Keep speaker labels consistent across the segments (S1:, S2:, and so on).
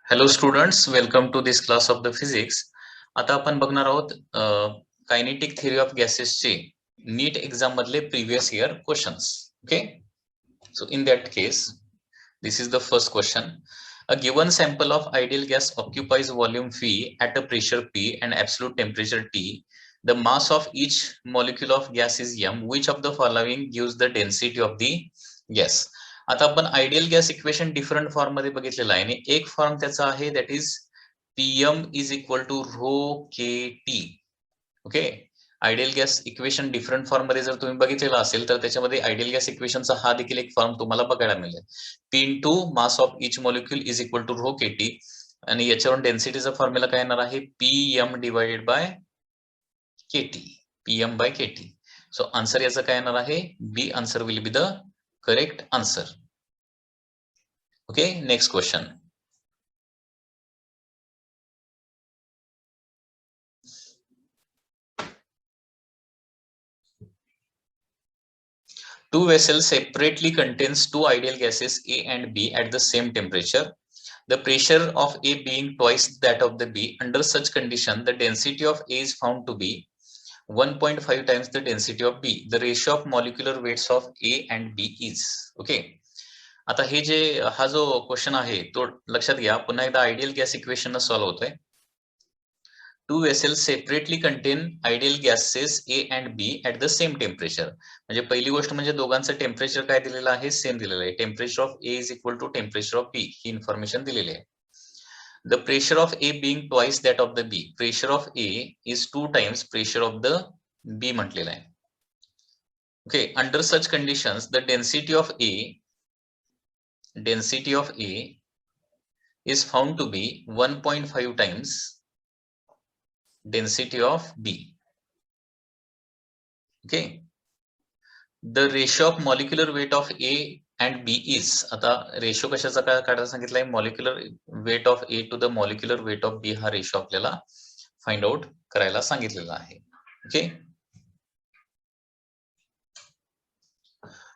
S1: Hello students, welcome to this class of the physics. आता आपण बघणार आहोत कायनेटिक थिअरी ऑफ गॅसेसचे नीट एक्झाम मधले previous year questions. Okay, so in that case this is the first question. A given sample of ideal gas occupies volume V at a pressure P and absolute temperature T. The mass of each molecule of gas is m. Which of the following gives the density of the gas? आता आपण ideal gas equation different form मध्ये बघितलेला आहे आणि एक form त्याचा आहे that is PM is equal to rho K T. Okay, ideal gas equation different form मध्ये जर तुम्ही बघितलेला असेल तर त्याच्यामध्ये आयडियल गॅस इक्वेशनचा हा देखील एक फॉर्म तुम्हाला बघायला मिळेल. P into mass of each molecule is equal to rho K T आणि याच्यावरून डेन्सिटीचा फॉर्म्युला काय येणार आहे PM divided by KT, PM by KT. So answer याचा काय येणार आहे B answer will be the correct answer. Okay, next question. Two vessels separately contains two ideal gases A and B at the same temperature. The pressure of A being twice that of the B. Under such condition, the density of A is found to be 1.5 times the density of B. The ratio of molecular weights of A and B is. Okay. आता हे जे हा जो question आहे तो लक्षात घ्या, पुन्हा एकदा आयडियल गॅस इक्वेशन सॉल्व्ह होतोय. Two vessels separately contain ideal gases A and B at the same temperature. म्हणजे पहिली गोष्ट म्हणजे दोघांचं टेम्परेचर काय दिलेलं आहे सेम दिलेलं आहे. Temperature of A is equal to temperature of B ही इन्फॉर्मेशन दिलेली आहे. The pressure of A being twice that of the B. Pressure of A is 2 times pressure of the B म्हटलेलं आहे. Okay, under such conditions the density of A is found to be 1.5 times density of B. Okay, the ratio of molecular weight of A and B is. आता ratio कशाचा काय काढायला सांगितलाय molecular weight of A to the molecular weight of B हा ratio आपल्याला find out करायला सांगितलेला आहे. ओके,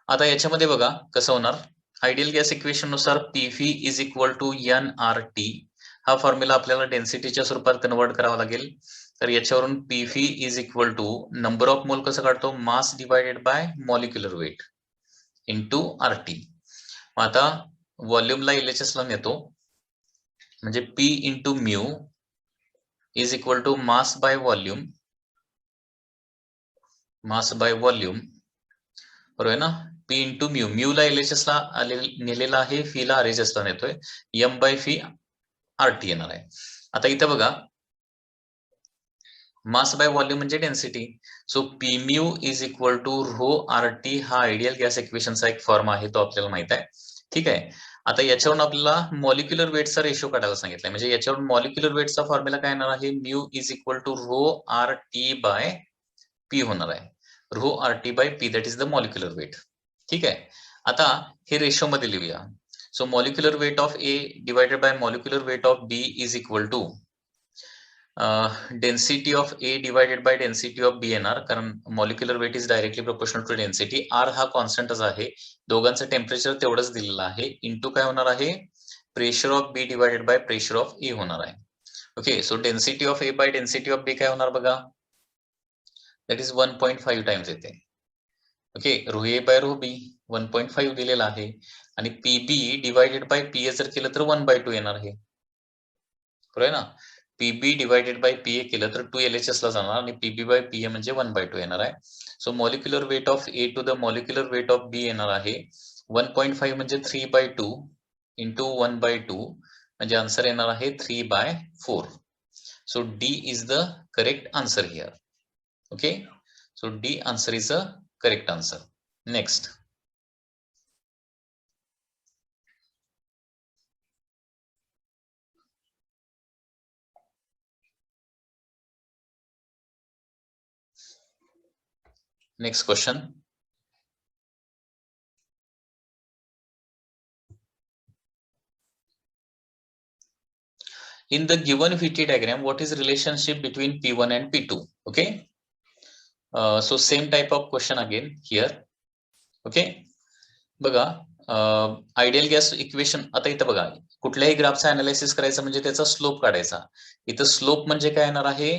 S1: आता याच्यामध्ये बघा कसं होणार. आयडियल गॅस इक्वेशन नुसार PV is equal to NRT हा फॉर्म्युला आपल्याला डेन्सिटीच्या स्वरूपात कन्वर्ट करावा लागेल. तर याच्यावरून PV is equal to number of mole कसं काढतो mass divided by molecular weight into RT. आता व्हॉल्यूमला LHS ला नेतो म्हणजे P into mu is equal to mass by volume, mass by volume बरोबर आहे ना. P इंटू म्यू, म्यू ला LHS ला नेलेला आहे, फी ला RHS ला नेतोय, M बाय फी RT येणार आहे. आता इथं बघा मास बाय व्हॉल्यूम म्हणजे density. So P mu is equal to rho RT हा आयडियल गॅस इक्वेशनचा एक फॉर्म आहे, तो आपल्याला माहित आहे. ठीक आहे, आता याच्यावरून आपल्याला मॉलिक्युलर वेटचा रेशो काढायला सांगितलाय. म्हणजे याच्यावरून मॉलिक्युलर वेटचा फॉर्म्युला काय येणार आहे mu is equal to rho RT by P होणार आहे. Rho RT by P that is the molecular weight. ठीक आहे, आता हे रेशो मध्ये लिहूया. So molecular weight of A divided by molecular weight of B is equal to density of A divided by density of B येणार, कारण molecular weight is directly proportional to density. R हा कॉन्स्टंटच आहे, दोघांचं temperature तेवढंच दिलेलं आहे, into काय होणार आहे pressure of B divided by pressure of A होणार आहे. Okay, so density of A by density of B काय होणार बघा दॅट इज 1.5 टाइम्स येते. Okay, rho A by rho B 1.5 दिलेला आहे आणि PB डिवायडेड बाय PA जर केलं तर 1/2 येणार आहे, बरोबर आहे ना. PB डिवायडेड बाय PA केलं तर 2 LHS ला जाणार आणि PB बाय PA म्हणजे 1/2 येणार आहे. So molecular weight of A to the molecular weight of B येणार आहे 1.5 म्हणजे 3/2 इंटू 1/2 म्हणजे आन्सर येणार आहे 3/4. So D is the correct answer here. Okay, so D answer is a correct answer. Next. Next question. In the given VT diagram, what is the relationship between P1 and P2? Okay. So same type of question again here. Okay. बघा ideal gas equation आता इथं बघा, कुठल्याही ग्राफचा analysis करायचं म्हणजे त्याचा slope काढायचा. इथं स्लोप म्हणजे काय येणार आहे,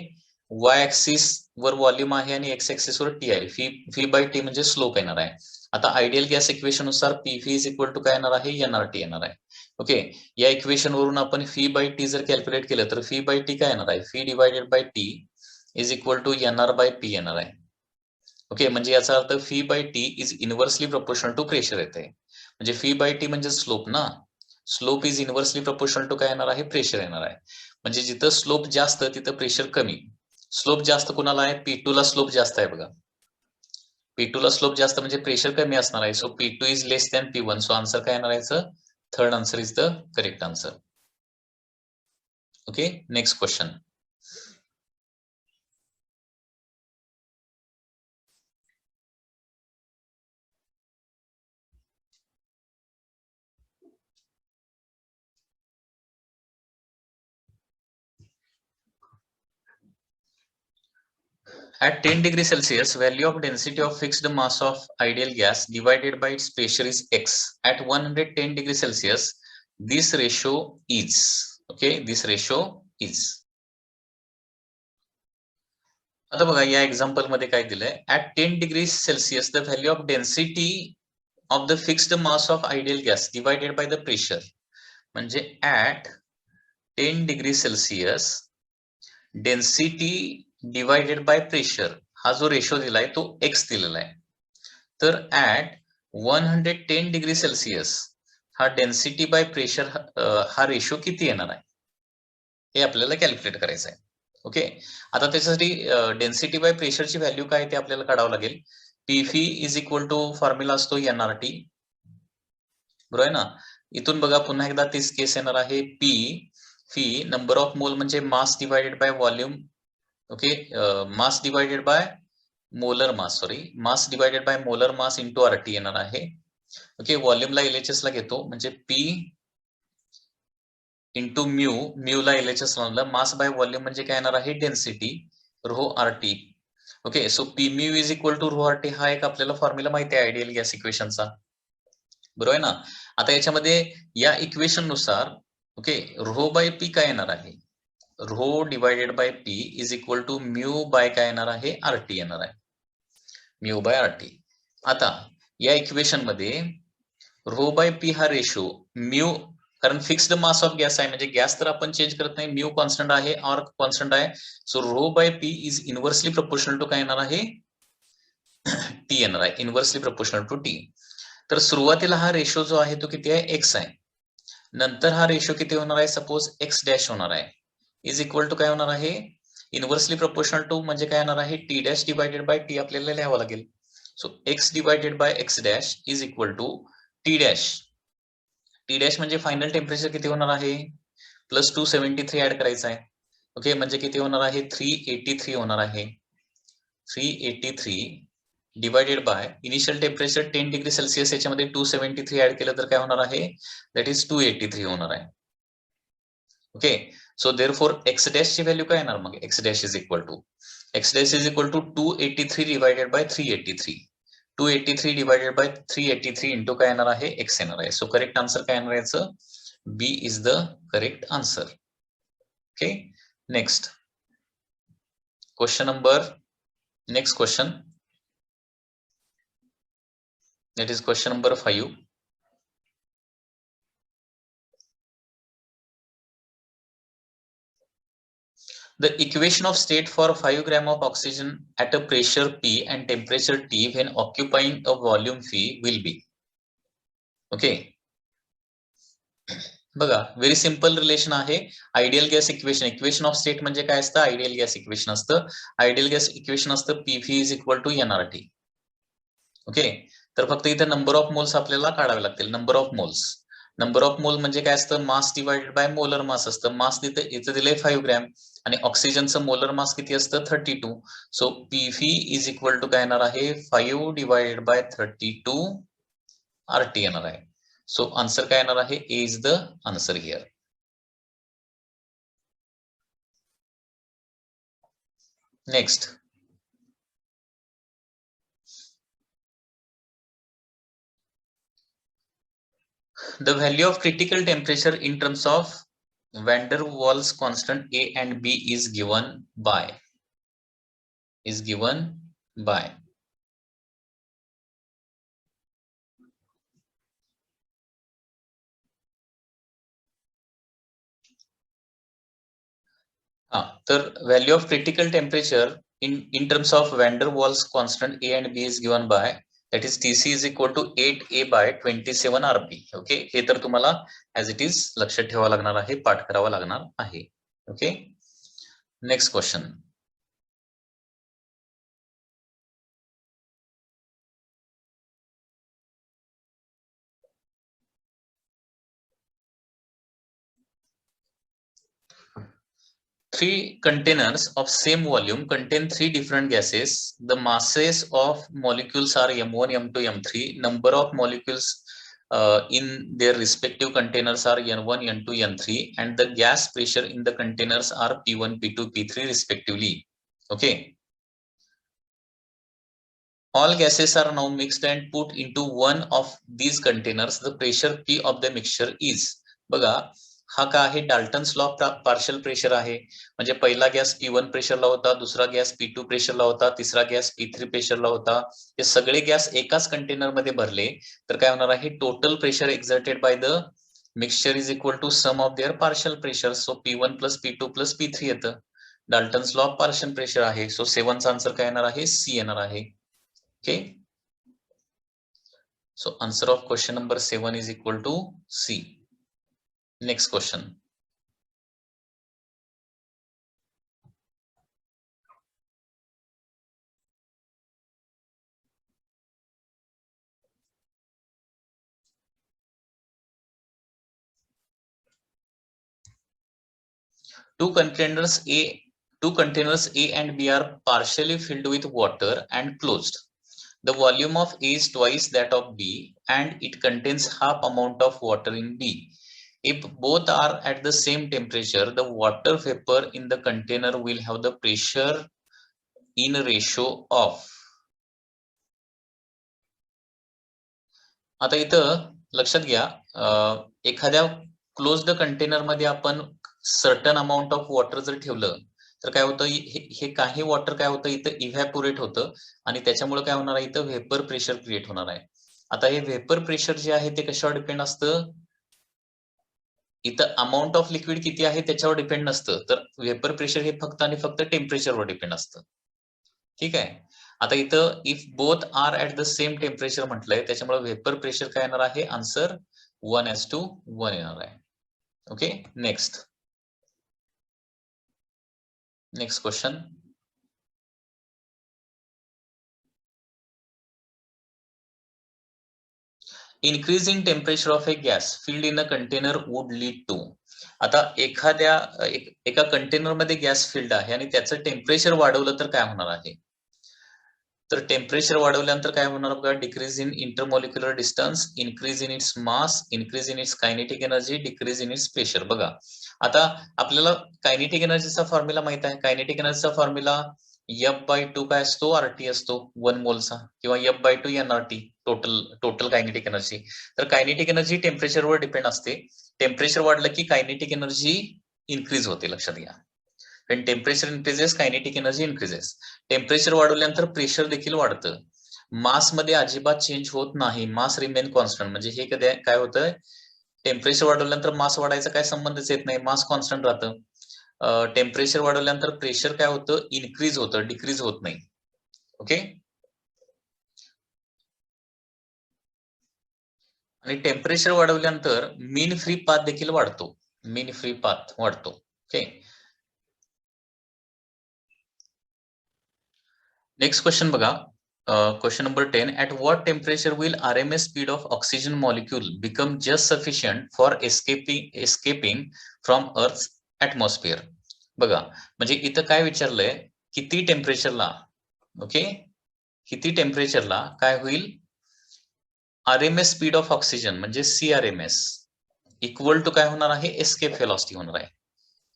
S1: वाय ऍक्सिस वर व्हॉल्यूम आहे आणि एक्स ऍक्सिस वर टी आहे. फी बाय टी म्हणजे स्लोप येणार आहे. आता आयडियल गॅस इक्वेशन नुसार P V is equal to काय येणार आहे, एनआरटी येणार आहे. ओके, या इक्वेशन वरून आपण फी बाय टी जर कॅल्क्युलेट केलं तर फी बाय टी काय येणार आहे, phi divided by T is equal to NR by P येणार आहे. ओके, म्हणजे याचा अर्थ phi by T is inversely proportional to pressure येते. म्हणजे फी बाय टी म्हणजे स्लोप ना, slope is inversely proportional to काय येणार आहे, प्रेशर येणार आहे. म्हणजे जिथं स्लोप जास्त तिथं प्रेशर कमी. स्लोप जास्त कुणाला आहे, P2 ला स्लोप जास्त आहे बघा. P2 ला स्लोप जास्त म्हणजे प्रेशर कमी असणार आहे. So P2 is less than P1. So answer काय येणार आहे, third answer is the correct answer. Okay, next question. At 10 degrees Celsius, value of density of fixed mass of ideal gas divided by its pressure is X. At 110 degrees Celsius, this ratio is. Okay, this ratio is. आता बघा या example मध्ये काय दिलंय, at 10 degrees Celsius, the value of density of the fixed mass of ideal gas divided by the pressure. म्हणजे at 10 degrees Celsius, density divided by pressure हा जो ratio दिलाय तो एक्स दिलेला आहे. तर ऍट 110 डिग्री सेल्सिअस हा डेन्सिटी बाय प्रेशर हा रेशो किती येणार आहे हे आपल्याला कॅल्क्युलेट करायचं आहे. ओके, आता त्याच्यासाठी डेन्सिटी बाय प्रेशरची व्हॅल्यू काय ते आपल्याला काढावं लागेल. P V is equal to formula असतो एनआरटी, बरोबर आहे ना. इथून बघा पुन्हा एकदा तीच केस येणार आहे. P V number of mole म्हणजे mass divided by volume. Okay, mass divided by molar mass, sorry mass divided by molar mass into RT येणार आहे. ओके, व्हॉल्यूमला एलएचएस ला घेतो म्हणजे पी इंटू म्यू, म्यू ला एलएचएस लावलं, मास बाय व्हॉल्यूम म्हणजे काय येणार आहे, density rho RT. Okay, so P mu is equal to rho RT हा एक आपल्याला फॉर्म्युला माहिती आहे आयडियल गॅस इक्वेशनचा, बरोबर आहे ना. आता याच्यामध्ये या इक्वेशन नुसार ओके रो बाय पी काय येणार आहे, rho divided by P is equal to mu by काय येणार आहे, आरटी येणार आहे, म्यू बाय आरटी. आता या इक्वेशन मध्ये रो बाय पी हा रेशो म्यू, कारण फिक्स्ड मास ऑफ गॅस आहे म्हणजे गॅस तर आपण चेंज करत नाही, म्यू कॉन्स्टंट आहे और कॉन्स्टंट आहे. So rho by P is inversely proportional to काय येणार आहे, टी येणार आहे, इनव्हर्सली प्रोपोर्शनल टू टी. तर सुरुवातीला हा रेशो जो आहे तो किती आहे, एक्स आहे. नंतर हा रेशो किती होणार आहे, सपोज एक्स डॅश होणार आहे, इज इक्वल टू काय होणार आहे, इनव्हर्सली प्रोपोर्शनल टू म्हणजे काय येणार आहे, T dash divided by T आपल्याला लिहावं लागेल. So X divided by X dash is equal to T dash. T dash म्हणजे फायनल टेम्परेचर किती होणार आहे, प्लस 273 ऍड करायचं आहे. ओके, म्हणजे किती होणार आहे, 383 होणार आहे. 383 divided by initial temperature 10 degree Celsius, याच्यामध्ये 273 ऍड केलं तर काय होणार आहे, दॅट इज 283 होणार आहे. Okay, so therefore X dash ची व्हॅल्यू काय येणार, मग X dash is equal to 283 divided by 383. 283 divided by 383 into काय येणार आहे, एक्स येणार आहे. सो करेक्ट आन्सर काय येणार आहे, B is the correct answer. Okay, next question number, next question, that is question number 5. The equation of state for 5 gram of oxygen at a pressure P and temperature T when occupying a volume V will be. Okay, बघा very simple relation आहे. Ideal gas equation, equation of state म्हणजे काय असतं, ideal gas equation असतं. Ideal gas equation असतं P V is equal to NRT. Okay, तर फक्त इथं नंबर ऑफ मोल्स आपल्याला काढावे लागतील. Number of moles, number of mole म्हणजे काय असतं, mass divided by molar mass असतं. मास इथं दिलंय 5 ग्रॅम आणि ऑक्सिजनचं मोलर मास किती असतं, 32. So P V is equal to काय येणार आहे, 5 डिवाइडेड बाय 32 आरटी येणार आहे. सो आन्सर काय येणार आहे, A is the answer here. Next, The value of critical temperature in terms of van der Waals constant A and B is given by तर value of critical temperature in terms of van der Waals constant A and B is given by, that is TC is equal to 8A by 27 RP. Okay, हे तर तुम्हाला as it is लक्षात ठेवावं लागणार आहे, पाठ करावा लागणार आहे. Okay, next question. Three containers of same volume contain three different gases. The masses of molecules are M1, M2, M3. Number of molecules in their respective containers are N1, N2, N3, and the gas pressure in the containers are P1, P2, P3 respectively. Okay. All gases are now mixed and put into one of these containers. The pressure P of the mixture is. बघा, हा का आहे, Dalton's law partial pressure आहे. म्हणजे पहिला gas P1 प्रेशरला होता, दुसरा gas P2 प्रेशरला होता, तिसरा गॅस P3 प्रेशरला होता. हे सगळे गॅस एकाच कंटेनर मध्ये भरले तर काय होणार आहे, total pressure exerted by the mixture is equal to sum of their partial pressure. So P1 plus P2 plus P3 येतं. डाल्टन्स लॉ पार्शियल प्रेशर आहे. सो 7चा आन्सर काय येणार आहे, सी येणार आहे. Okay, so answer of question number 7 is equal to C. Next question. Two containers A and B are partially filled with water and closed. The volume of A is twice that of B and it contains half amount of water in B. If both are at the same temperature, the water vapor in the container will have the pressure in ratio of. आता इथं लक्षात घ्या, एखाद्या closed container मध्ये आपण certain amount of water जर ठेवलं तर काय होतं, हे काही वॉटर काय होतं इथं इव्हॅपोरेट होतं आणि त्याच्यामुळे काय होणार आहे, इथं व्हेपर प्रेशर क्रिएट होणार आहे. आता हे व्हेपर प्रेशर जे आहे ते कशावर डिपेंड असतं, इथं अमाउंट ऑफ लिक्विड किती आहे त्याच्यावर डिपेंड नसतं, तर व्हेपर प्रेशर हे फक्त आणि फक्त टेम्परेचरवर डिपेंड असतं. ठीक आहे. आता इथं if both are at the same temperature म्हटलंय, त्याच्यामुळे व्हेपर प्रेशर काय येणार आहे, आन्सर 1:1 येणार आहे. Okay, next question. Increasing temperature of a gas filled in a container would lead to. आता एका कंटेनर मध्ये गॅस फिल्ड आहे आणि त्याचं टेम्परेचर वाढवलं तर काय होणार आहे, तर टेम्परेचर वाढवल्यानंतर काय होणार बघा, decrease in intermolecular distance, increase in its mass, increase in its kinetic energy, decrease in its pressure. बघा, आता आपल्याला कायनेटिक एनर्जीचा फॉर्म्युला माहित आहे. कायनेटिक एनर्जीचा फॉर्म्युला F/2 काय असतो, RT असतो 1 मोलचा, किंवा F/2 nRT total kinetic energy. तर कायनेटिक एनर्जी टेम्परेचरवर डिपेंड असते. टेम्परेचर वाढलं की कायनेटिक एनर्जी इन्क्रीज होते, लक्षात घ्या. When temperature increases, kinetic energy increases. Temperature वाढवल्यानंतर प्रेशर देखील वाढतं. मास मध्ये अजिबात चेंज होत नाही, मास रिमेन कॉन्स्टंट. म्हणजे हे कधी काय होतं, टेम्परेचर वाढवल्यानंतर मास वाढायचा काय संबंधच येत नाही, मास कॉन्स्टंट राहतं. टेम्परेचर वाढवल्यानंतर प्रेशर काय होतं, इन्क्रीज होतं, डिक्रीज होत नाही. ओके, आणि टेम्परेचर वाढवल्यानंतर मीन फ्री पाथ देखील वाढतो, मीन फ्री पाथ वाढतो. ओके, नेक्स्ट क्वेश्चन बघा. Question number 10. At what temperature will RMS speed of oxygen molecule become just sufficient for escaping from Earth's atmosphere? बघा, म्हणजे इथं काय विचारलंय, किती टेम्परेचरला, ओके, किती टेम्परेचरला काय होईल, RMS स्पीड ऑफ ऑक्सिजन म्हणजे CRMS इक्वल टू काय होणार आहे, एस्केप व्हेलॉसिटी होणार आहे.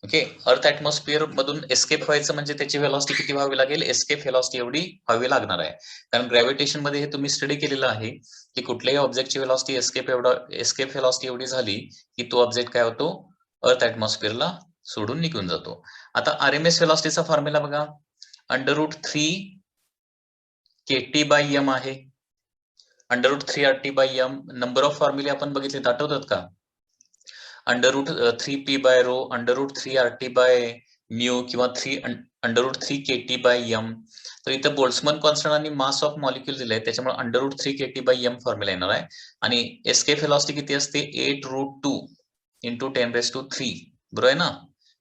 S1: ओके, अर्थ ऍटमॉस्फिअर मधून एस्केप व्हायचं म्हणजे त्याची व्हेलॉसिटी किती व्हावी लागेल, एस्केप व्हेलॉसिटी एवढी व्हावी लागणार आहे. कारण ग्रॅव्हिटेशन मध्ये हे तुम्ही स्टडी केलेलं आहे की कुठल्याही ऑब्जेक्टची व्हेलॉसिटी एस्केप व्हेलॉसिटी एवढी झाली की तो ऑब्जेक्ट काय होतो, अर्थ ऍटमॉस्फिअरला सोडून निघून जातो. आता आरएमएस व्हेलॉसिटीचा फॉर्म्युला बघा, √3 kT/m आहे. √3 RT/m. नंबर ऑफ फॉर्म्युले आपण बघितले, आठवतात का? √3p/ρ, √3 RT/μ किंवा √3 kT/m. तर इथं बोल्ट्झमन कॉन्स्टंट आणि मास ऑफ मॉलिक्यूल दिले आहे, त्याच्यामुळे √3 kT/m फॉर्म्युला येणार आहे. आणि एस्केप व्हेलॉसिटी किती असते, 8√2 × 10⁻³ बरोबर आहे ना.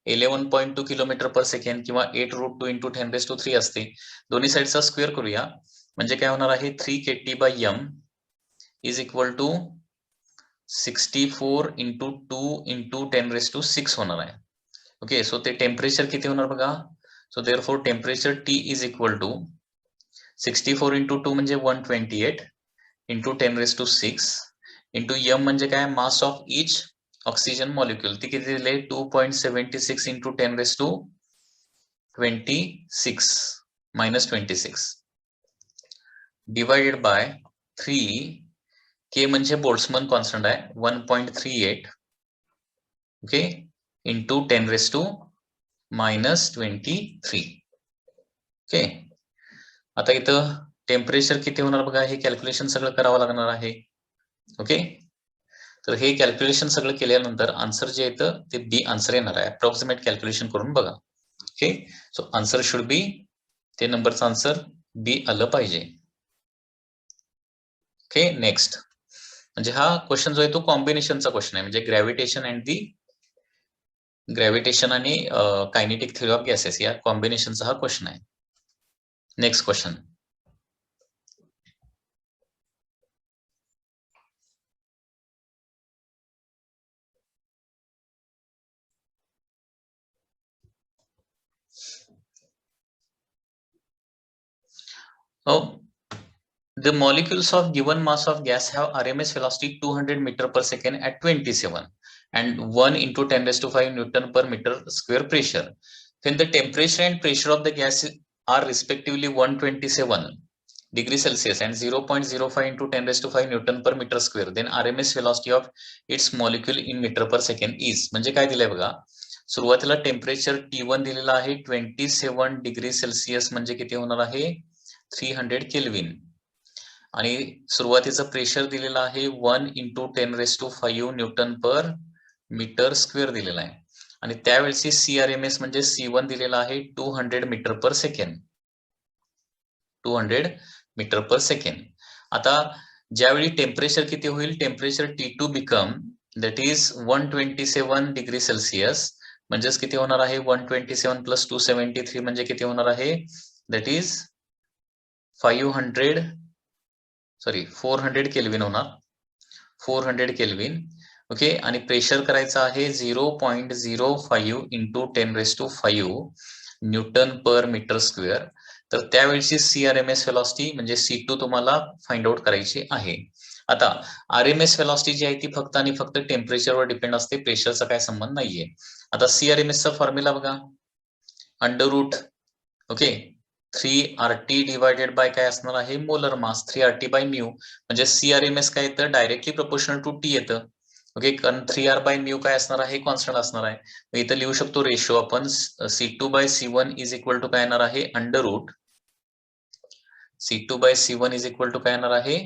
S1: 11.2 km/s किंवा 8√2 × 10⁻³ असते. दोन्ही साईडचा स्क्वेअर करूया म्हणजे काय होणार आहे, 3 kT/m इज इक्वल टू 64 × 2 × 10⁻6 होणार आहे. ओके, सो ते टेम्परेचर किती होणार बघा. So therefore temperature T is equal to 64 × 2 म्हणजे 128 × 10⁻6 इंटू m म्हणजे काय, मास ऑफ इच ऑक्सिजन मॉलिक्यूल. ती किती दिले, 2.76 × 10⁻26 डिवाइडेड बाय 3. K म्हणजे बोल्ट्झमन कॉन्स्टंट आहे, 1.38 ओके इंटू 10⁻23 ओके. आता इथं टेम्परेचर किती होणार बघा, हे कॅल्क्युलेशन सगळं करावं लागणार आहे. ओके, तर हे कॅल्क्युलेशन सगळं केल्यानंतर आन्सर जे येतं ते बी आन्सर येणार आहे. अप्रॉक्सिमेट कॅल्क्युलेशन करून बघा. Okay, so answer should be, ते नंबरचं आन्सर बी आलं पाहिजे. ओके, नेक्स्ट म्हणजे हा क्वेश्चन जो आहे तो कॉम्बिनेशनचा क्वेश्चन आहे, म्हणजे ग्रॅव्हिटेशन आणि कायनेटिक थ्योरी ऑफ गॅसेस या कॉम्बिनेशनचा हा क्वेश्चन आहे. Next question. The molecules of given mass of gas have RMS velocity 200 m/s at 27 and 1 × 10⁵ Newton per meter square pressure. When the temperature and pressure of the gas are respectively 127 degrees Celsius and 0.05 × 10⁵ Newton per meter square, then RMS velocity of its molecule in meter per second is. म्हणजे काय दिलंय बघा, सुरुवातीला temperature T1 दिलेला आहे 27 degree Celsius म्हणजे किती होणार आहे, 300 केल्विन. आणि सुरुवातीचं प्रेशर दिलेलं आहे 1 × 10⁵ न्यूटन पर मीटर स्क्वेअर दिलेला आहे. आणि त्यावेळेची CRMS म्हणजे C1 दिलेला आहे 200 m/s. 200 m/s. आता ज्यावेळी टेम्परेचर किती होईल, temperature T2 become that is 127 degree Celsius. म्हणजेच किती होणार आहे, 127 + 273 म्हणजे किती होणार आहे, दॅट इज 400 केल्विन होणार, 400 केल्विन. ओके, आणि प्रेशर करायचं आहे 0.05 × 10⁵ न्यूटन पर मीटर स्क्वेअर. तर त्यावेळची CRMS व्हेलॉसिटी म्हणजे C2 तुम्हाला फाइंड आउट करायची आहे. आता RMS व्हेलॉसिटी जी आहे ती फक्त आणि फक्त टेम्परेचरवर डिपेंड असते, प्रेशरचा काय संबंध नाहीये. आता CRMS चा फॉर्म्युला बघा, √ ओके 3 RT डिवायडेड बाय काय असणार आहे, मोलर मास 3 RT/μ. म्हणजे CRMS काय येतं, डायरेक्टली प्रोपोर्शनल टू T येतं. ओके, कारण 3R/μ काय असणार आहे, कॉन्स्टंट असणार आहे. इथं लिहू शकतो रेशो आपण, C2/C1 इज इक्वल टू काय येणार आहे, C2/C1 इज इक्वल टू काय येणार आहे,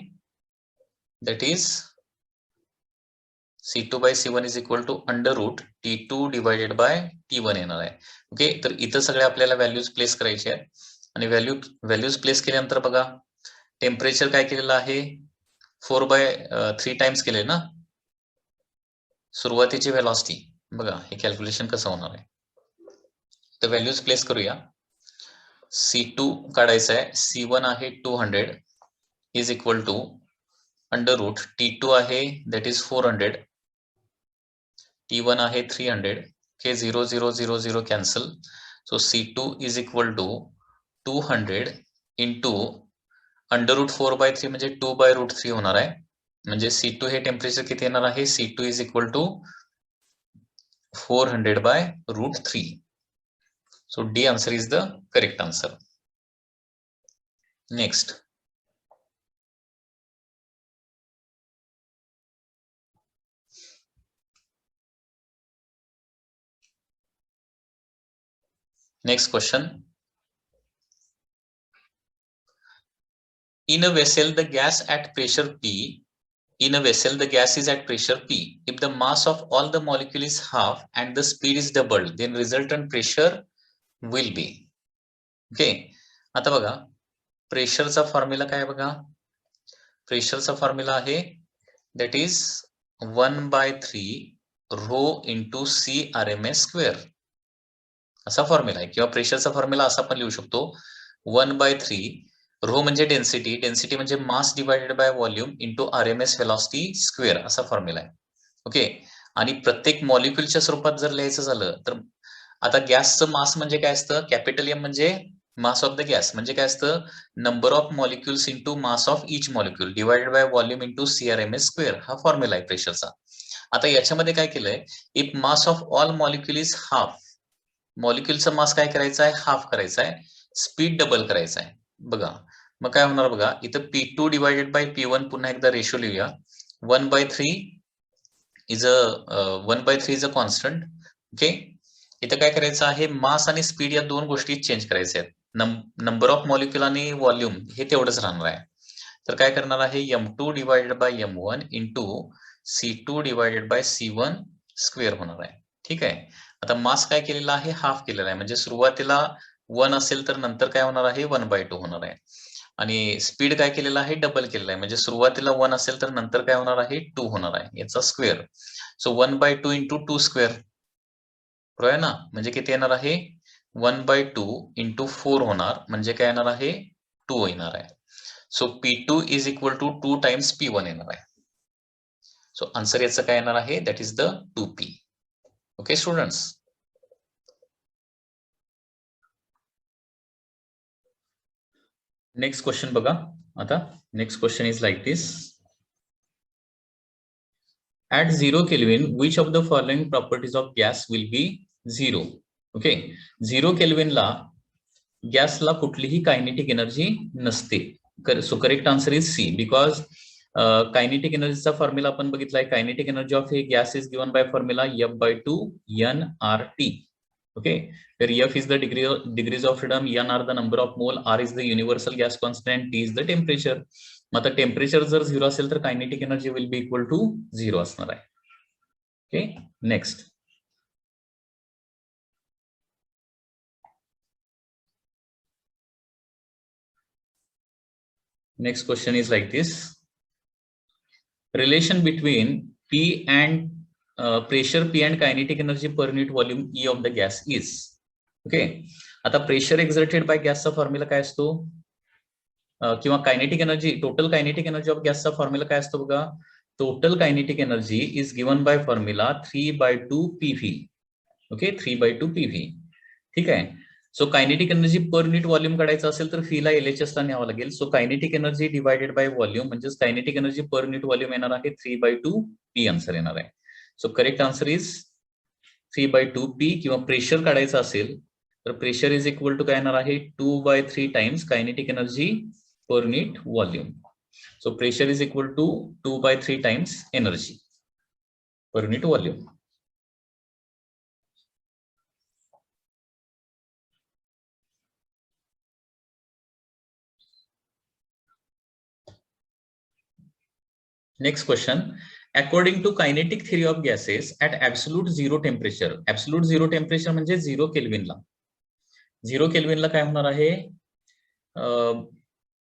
S1: that is C2/C1 is equal to √T2 divided by T1 येणार आहे. ओके, तर इथं सगळे आपल्याला व्हॅल्यूज प्लेस करायचे आहेत. आणि व्हॅल्यूज प्लेस केल्यानंतर बघा, टेम्परेचर काय केलेलं आहे, 4/3 टाइम्स केले ना. सुरुवातीची व्हेलॉसिटी बघा, हे कॅल्क्युलेशन कसं होणार आहे, तर व्हॅल्यूज प्लेस करूया. C2 काढायचं आहे, C1 आहे 200 इज इक्वल टू √T2 आहे दॅट इज 400, T1 आहे 300. Okay, 0 0 0 0 cancel. So C2 is equal to 200 into √4/3 म्हणजे 2/√3 होणार आहे. म्हणजे C2 हे टेम्परेचर किती येणार आहे, C2 is equal to 400 by root 3. So D answer is the correct answer. Next. Next question. In a vessel, the gas at pressure P. In a vessel, the gas is at pressure P. If the mass of all the molecule is half and the speed is doubled, then resultant pressure will be. Okay. आता बघा प्रेशरचा formula काय बघा. प्रेशरचा formula आहे that is 1/3 rho into C RMS square. असा formula आहे किंवा प्रेशरचा formula असा पण लिहू शकतो 1/3 रो म्हणजे डेन्सिटी, डेन्सिटी म्हणजे मास divided by volume into RMS velocity square असा फॉर्म्युला आहे. ओके. आणि प्रत्येक मॉलिक्युलच्या स्वरूपात जर लिहायचं झालं तर आता गॅसचं मास म्हणजे काय असतं, कॅपिटल एम म्हणजे मास ऑफ द गॅस म्हणजे काय असतं, number of molecules into mass of each molecule divided by volume into CRMS square हा फॉर्म्युला आहे प्रेशरचा. आता याच्यामध्ये काय केलंय, if mass of all molecule is half, मॉलिक्युलचा मास काय करायचा आहे, हाफ करायचा आहे, स्पीड डबल करायचा आहे. बघा मग काय होणार बघा, इथं P2 डिवाइडेड बाय P1 पुन्हा एकदा रेशो लिहूया. 1/3 इज अ कॉन्स्टंट. ओके. इथं काय करायचं आहे, मास आणि स्पीड या दोन गोष्टी चेंज करायच्या आहेत. नंबर ऑफ मॉलिक्युल आणि व्हॉल्यूम हे तेवढंच राहणार आहे. तर काय करणार आहे, M2 divided by M1 into C2 divided by C1 square होणार आहे. ठीक आहे. आता मास काय केलेला आहे, हाफ केलेला आहे, म्हणजे सुरुवातीला 1 असेल तर नंतर काय होणार आहे 1/2 होणार आहे. आणि स्पीड काय केलेला आहे, डबल केलेला आहे, म्हणजे सुरुवातीला 1 असेल तर नंतर काय होणार आहे 2 होणार आहे, याचा स्क्वेअर. सो 1/2 इंटू 2 स्क्वेअर बरोबर आहे ना, म्हणजे किती येणार आहे 1/2 इंटू 4 होणार, म्हणजे काय येणार आहे 2 येणार आहे. So P2 is equal to 2 times P1 येणार आहे. सो आन्सर याचं काय येणार आहे, that is the 2P. Okay students. Next question बघा. आता next question is like this. At 0 Kelvin, which of the following properties of gas will be 0? Okay, 0 Kelvin ला गॅसला कुठलीही कायनेटिक एनर्जी नसते. So correct answer is C, because kinetic एनर्जीचा formula आपण बघितलाय. Kinetic energy of हे gas is given by formula F/2 nRT. Okay, तर F is the degrees of freedom, N are the number of mole, R is the universal gas constant, T is the temperature. मग आता temperature जर 0 असेल तर kinetic energy will be equal to 0 असणार आहे. Okay. Next. Next question is like this. Relation between P and pressure P and kinetic energy per unit volume E of the gas is. Okay. आता pressure exerted by गॅसचा formula काय असतो, किंवा kinetic energy, total kinetic energy of गॅसचा formula काय असतो बघा. Total kinetic energy is given by formula 3/2 PV. Okay, 3/2 PV. ठीक आहे. So kinetic energy per unit volume काढायचं असेल तर फीला LHS ला न्यावं लागेल. So kinetic energy divided by volume म्हणजे kinetic energy per unit volume येणार आहे 3/2 P आन्सर येणार आहे. So correct answer is 3/2 P. किंवा प्रेशर काढायचं असेल तर प्रेशर इज इक्वल टू काय येणार आहे 2/3 times kinetic energy per unit volume. So pressure is equal to 2/3 times energy per unit volume. Next question. According to kinetic theory of gases at absolute zero temperature, absolute zero temperature म्हणजे 0 केल्विनला, 0 केल्विनला काय होणार आहे,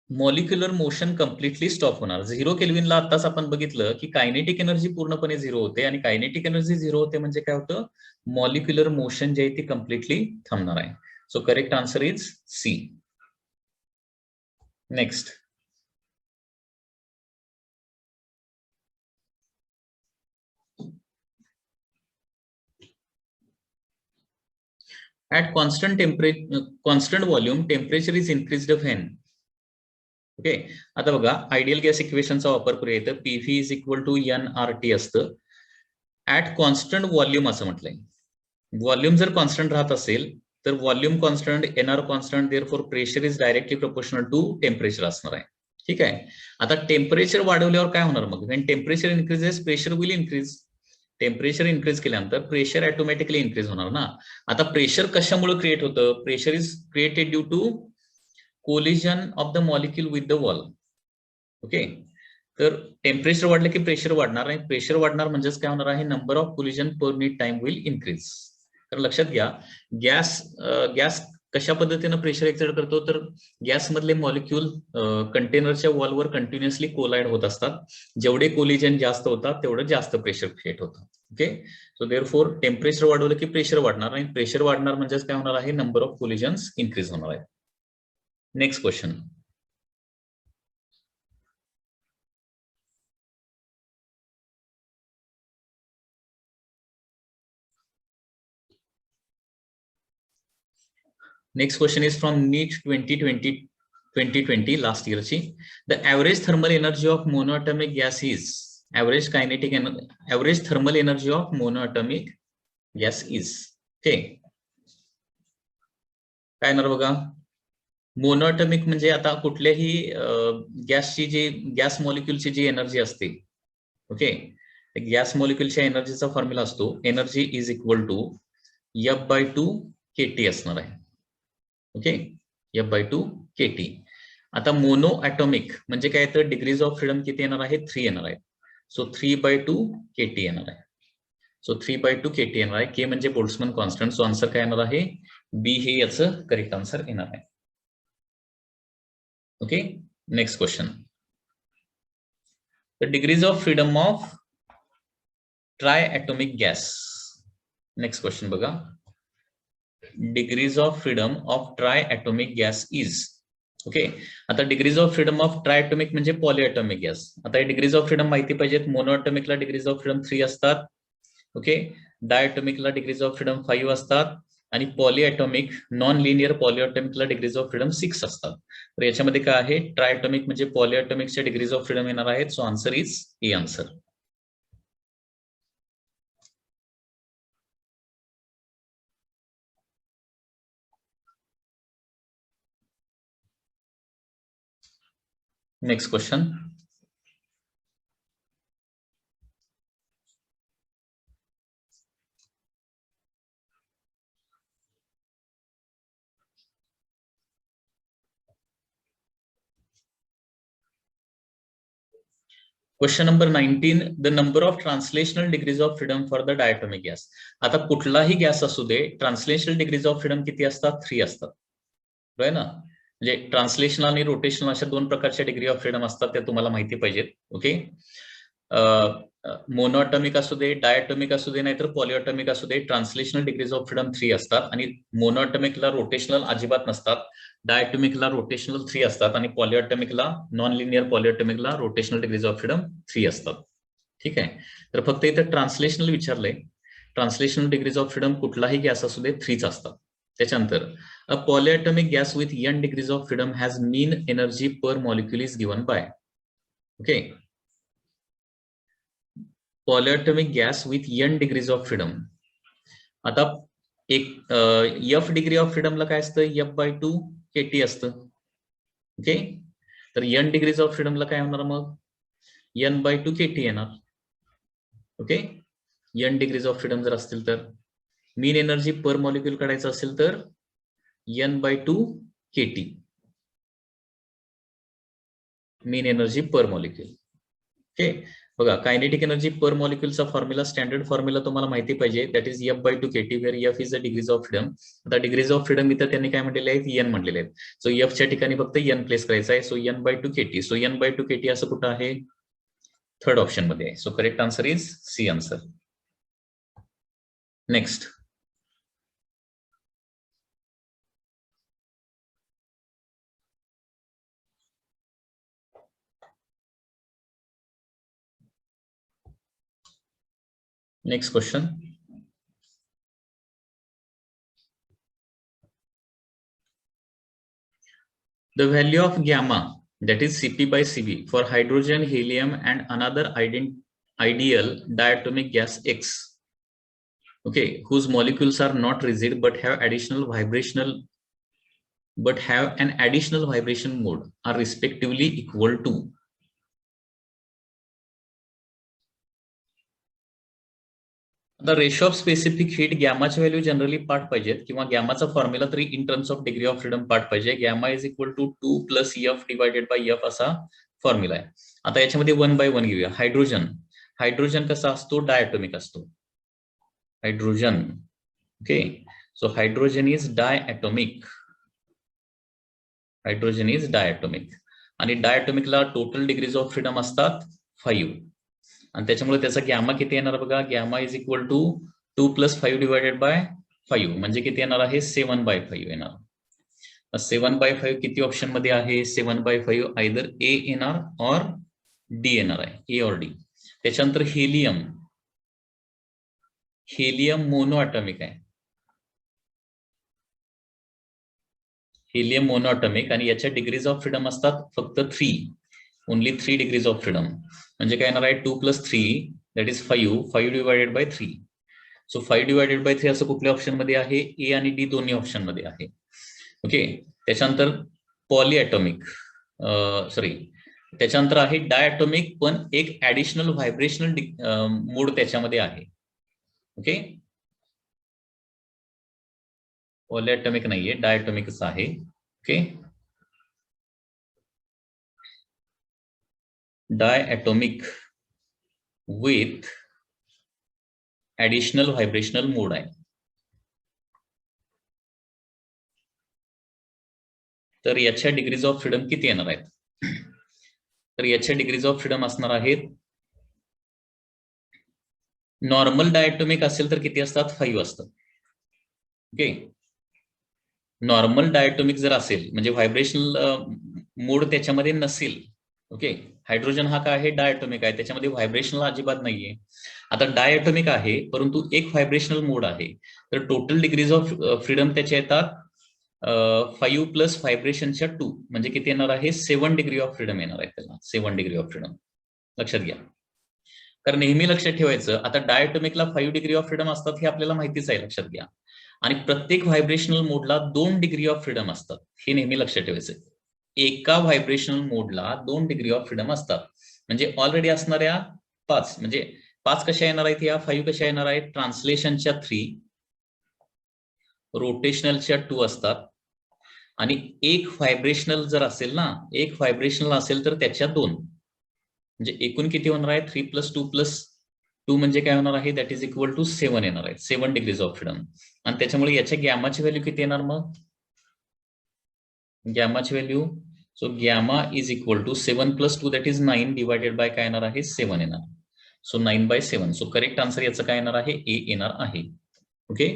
S1: molecular motion completely stop होणार. 0 केल्विनला आताच आपण बघितलं की kinetic energy पूर्णपणे 0 होते, आणि कायनेटिक एनर्जी 0 होते म्हणजे काय होतं, मॉलिक्युलर मोशन जे आहे ते कम्प्लिटली थांबणार आहे. So correct answer is C. Next. At constant volume, temperature is increased when. Okay. आता बघा आयडियल गॅस इक्वेशनचा वापर करूया. इथं PV is equal to NRT असतं. ऍट कॉन्स्टंट व्हॉल्यूम असं म्हटलंय. व्हॉल्यूम जर कॉन्स्टंट राहत असेल तर volume constant, NR constant, therefore pressure is directly proportional to temperature असणार आहे. ठीक आहे. आता टेम्परेचर वाढवल्यावर काय होणार मग? When temperature increases pressure will increase. Temperature increase केल्यानंतर प्रेशर ऑटोमॅटिकली इन्क्रीज होणार ना. आता प्रेशर कशामुळे क्रिएट होतं? Pressure is created due to collision of the molecule with the wall. Okay. तर टेम्परेचर वाढलं की प्रेशर वाढणार आहे. प्रेशर वाढणार म्हणजेच काय होणार आहे? Number of collision per minute time will increase. तर लक्षात घ्या, गॅस कशा पद्धतीनं प्रेशर एक्झर्ट करतो? तर गॅस मधले मॉलिक्यूल कंटेनरच्या वॉलवर कंटिन्युअसली कोलाइड होत असतात. जेवढे कोलिजन जास्त होतात तेवढं जास्त प्रेशर क्रिएट होतं. ओके. सो देअरफॉर टेम्परेचर वाढवलं की प्रेशर वाढणार आणि प्रेशर वाढणार म्हणजेच काय होणार आहे? नंबर ऑफ कोलिजन्स इन्क्रीज होणार आहे. Next question. Next question is from NEET 2020 last year. The average thermal energy of monoatomic gas is average thermal energy of monoatomic gas is. Okay. काय ना बघा, मोनोअटॉमिक म्हणजे आता कुठल्याही गॅसची जी गॅस मॉलिक्यूलची जी एनर्जी असते. ओके. गॅस मॉलिक्यूलच्या एनर्जीचा फॉर्म्युला असतो energy is equal to F/2 kT असणार आहे. ओके. F/2 kT. आता मोनो ॲटॉमिक म्हणजे काय? तर डिग्रीज ऑफ फ्रीडम किती येणार आहे? 3 येणार आहे. सो 3/2 kT येणार आहे. सो 3/2 kT येणार आहे. के म्हणजे बोल्ट्झमन कॉन्स्टंट. सो आन्सर काय येणार आहे? बी हे याचं करेक्ट आन्सर येणार आहे. Okay. Next question. The degrees of freedom of triatomic gas. Next question बघा. Degrees of freedom of triatomic gas is. Okay. आता degrees of freedom of triatomic म्हणजे पॉलीॲटॉमिक गॅस. आता हे डिग्रीज ऑफ फ्रीडम माहिती पाहिजेत. मोनोॲटॉमिकला degrees of freedom 3 असतात. Okay. डायॲटॉमिकला degrees of freedom 5 असतात आणि पॉलीॲटॉमिक नॉन लिनियर पॉलीॲटॉमिकला डिग्रीज ऑफ फ्रीडम 6 असतात. तर याच्यामध्ये काय आहे? ट्रायॲटॉमिक म्हणजे पॉलीॲटॉमिकच्या डिग्रीज ऑफ फ्रीडम येणार आहेत. So answer is a answer. Next question. Question number 19. The number of translational degrees of freedom for the diatomic gas. आता कुठलाही गॅस असू दे, ट्रान्सलेशनल डिग्रीज ऑफ फ्रीडम किती असतात? 3 असतात. बरोबर ना. म्हणजे ट्रान्सलेशनल आणि रोटेशनल अशा 2 प्रकारच्या डिग्री ऑफ फ्रीडम असतात. त्या तुम्हाला माहिती पाहिजेत. ओके. मोनोअटॉमिक असू दे, डायटॉमिक असू दे, नाहीतर पॉलीऑटॉमिक असू दे, ट्रान्सलेशनल डिग्रीज ऑफ फ्रीडम 3 असतात आणि मोनोअटॉमिकला रोटेशनल अजिबात नसतात. डायटॉमिकला रोटेशनल 3 असतात आणि पॉलीऑटॉमिकला नॉन लिनियर पॉलीऑटॉमिकला रोटेशनल डिग्रीज ऑफ फ्रीडम 3 असतात. ठीक आहे. तर फक्त इथं ट्रान्सलेशनल विचारलंय. ट्रान्सलेशनल डिग्रीज ऑफ फ्रीडम कुठलाही गॅस असू दे 3च असतात. त्याच्यानंतर a polyatomic gas with n degrees of freedom has mean energy per molecule is given by. Okay. Polyatomic gas with n degrees of freedom. आता एक F डिग्री ऑफ फ्रीडमला काय असतं? F/2 kT असतं. ओके. तर n डिग्रीज ऑफ फ्रीडमला काय होणार मग? n/2 kT येणार. Okay. n degrees of freedom जर असतील तर मीन एनर्जी पर मॉलिक्यूल काढायचं असेल तर n/2 kT mean energy per molecule. Okay. बघा, कायनेटिक एनर्जी पर मॉलिक्यूलचा फॉर्म्युला, स्टँडर्ड फॉर्म्युला तुम्हाला माहिती पाहिजे. That is F/2 kT where F is the degrees of freedom. आता डिग्रीज ऑफ फ्रीडम इथं त्यांनी काय म्हटलेले आहेत? n म्हटलेले आहेत. सो F च्या ठिकाणी फक्त n प्लेस करायचा आहे. So n/2 kT. So n/2 kT असं कुठं आहे? थर्ड ऑप्शन मध्ये आहे. So correct answer is C answer. Next. Next question. The value of gamma, that is Cp/Cv, for hydrogen, helium, and another ideal diatomic gas X okay, whose molecules are not rigid but have an additional vibration mode are respectively equal to. The ratio of specific heat गॅमाची value generally पाठ पाहिजेत किंवा गॅमाचा formula तरी in terms of degree of freedom पाठ पाहिजे. Gamma is equal to 2 plus F divided by F असा formula आहे. आता याच्यामध्ये 1 बाय 1 घेऊया. हायड्रोजन कसा असतो, डायटोमिक असतो. Hydrogen, okay, so hydrogen is diatomic. आणि डायटोमिकला टोटल डिग्रीज ऑफ फ्रीडम असतात 5. आणि त्याच्यामुळे त्याचा गॅमा किती येणार बघा, gamma is equal to 2 plus 5 divided by 5 म्हणजे किती येणार आहे, 7 बाय 5 येणार. 7 बाय 5 किती ऑप्शन मध्ये आहे, 7 बाय 5 आयदर ए येणार और डी येणार आहे, ए और डी. त्याच्यानंतर हेलियम मोनोअटॉमिक आहे. हेलियम मोनोअटॉमिक आणि याच्या डिग्रीज ऑफ फ्रीडम असतात फक्त 3, ओनली 3 डिग्रीज ऑफ फ्रीडम. म्हणजे काय येणार आहे, 2 plus 3 that is 5 divided by 3. So 5 divided by 3 असं कुठल्या ऑप्शन मध्ये आहे, ए आणि डी दोन्ही ऑप्शन मध्ये आहे. ओके, त्याच्यानंतर पॉलीएटॉमिक, त्याच्यानंतर आहे डायटोमिक पण एक ऍडिशनल व्हायब्रेशनल मोड त्याच्यामध्ये आहे. ओके, पॉलीएटॉमिक नाहीये, डायटोमिकच आहे. Okay, diatomic with additional vibrational मोड आहे. तर याच्या डिग्रीज ऑफ फ्रीडम किती येणार आहेत, तर याच्या डिग्रीज ऑफ फ्रीडम असणार आहेत, नॉर्मल डायटोमिक असेल तर किती असतात, 5 असतात. ओके, नॉर्मल डायटोमिक जर असेल म्हणजे व्हायब्रेशनल मोड त्याच्यामध्ये नसेल. ओके, हायड्रोजन हा काय आहे, डायटोमिक आहे, त्याच्यामध्ये व्हायब्रेशनल अजिबात नाहीये. आता डायटोमिक आहे परंतु एक व्हायब्रेशनल मोड आहे, तर टोटल डिग्रीज ऑफ फ्रीडम त्याच्या येतात 5 प्लस व्हायब्रेशनच्या 2 म्हणजे किती येणार आहे, 7 डिग्री ऑफ फ्रीडम येणार आहे त्याला, 7 डिग्री ऑफ फ्रीडम. लक्षात घ्या, कारण नेहमी लक्षात ठेवायचं, आता डायटोमिकला 5 डिग्री ऑफ फ्रीडम असतात हे आपल्याला माहितीच आहे, लक्षात घ्या. आणि प्रत्येक व्हायब्रेशनल मोडला 2 डिग्री ऑफ फ्रीडम असतात, हे नेहमी लक्षात ठेवायचं. एका व्हायब्रेशनल मोडला 2 डिग्री ऑफ फ्रीडम असतात, म्हणजे ऑलरेडी असणाऱ्या 5 म्हणजे 5 कशा येणार आहेत, या 5 कशा येणार आहेत, ट्रान्सलेशनच्या 3, रोटेशनलच्या 2 असतात. आणि एक व्हायब्रेशनल जर असेल ना, एक व्हायब्रेशनल असेल तर त्याच्या 2, म्हणजे एकूण किती होणार आहे, 3 प्लस 2 प्लस 2 म्हणजे काय होणार आहे, दॅट इज इक्वल टू 7 येणार आहे, 7 डिग्रीज ऑफ फ्रीडम. आणि त्याच्यामुळे याच्या गॅमाची व्हॅल्यू किती येणार, मग गॅमाची value, so gamma is equal to 7 plus 2 that is 9 divided by काय येणार आहे, 7 येणार. So 9 by 7. So correct answer याचं काय येणार आहे, ए येणार आहे. ओके,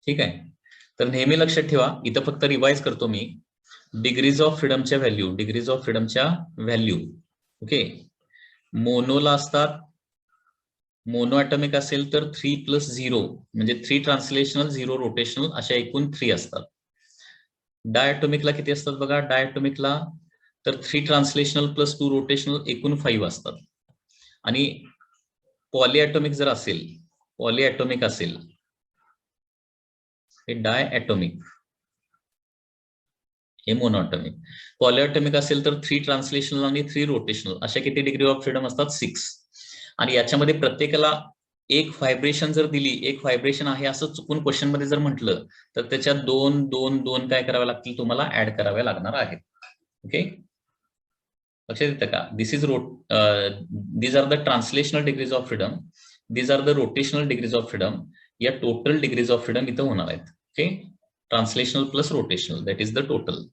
S1: ठीक आहे. तर नेहमी लक्षात ठेवा, इथं फक्त रिवाइज करतो मी, डिग्रीज ऑफ फ्रीडमच्या व्हॅल्यू. ओके, मोनोला असतात, मोनो अटॉमिक असेल तर 3 प्लस 0 म्हणजे 3 ट्रान्सलेशनल 0 रोटेशनल अशा एकूण 3 असतात. डायटोमिकला किती असतात बघा, डायटोमिकला तर 3 ट्रान्सलेशनल प्लस 2 रोटेशनल एकूण 5 असतात. आणि पॉलीएटॉमिक जर असेल, पॉलीएटॉमिक असेल, हे डायटोमिक, हे मोनोअटॉमिक. पॉलीएटॉमिक असेल तर 3 ट्रान्सलेशनल आणि 3 रोटेशनल अशा किती डिग्री ऑफ फ्रीडम असतात, 6. आणि याच्यामध्ये प्रत्येकाला एक व्हायब्रेशन जर दिली, एक व्हायब्रेशन आहे असं चुकून क्वेश्चन मध्ये जर म्हटलं तर त्याच्या 2 काय करावे लागतील, तुम्हाला ऍड कराव्या लागणार आहेत. ओके, लक्षात येतं का, these are the translational degrees of freedom, these are the rotational degrees of freedom. या टोटल डिग्रीज ऑफ फ्रीडम इथं होणार आहेत. Okay, translational plus rotational that is the total.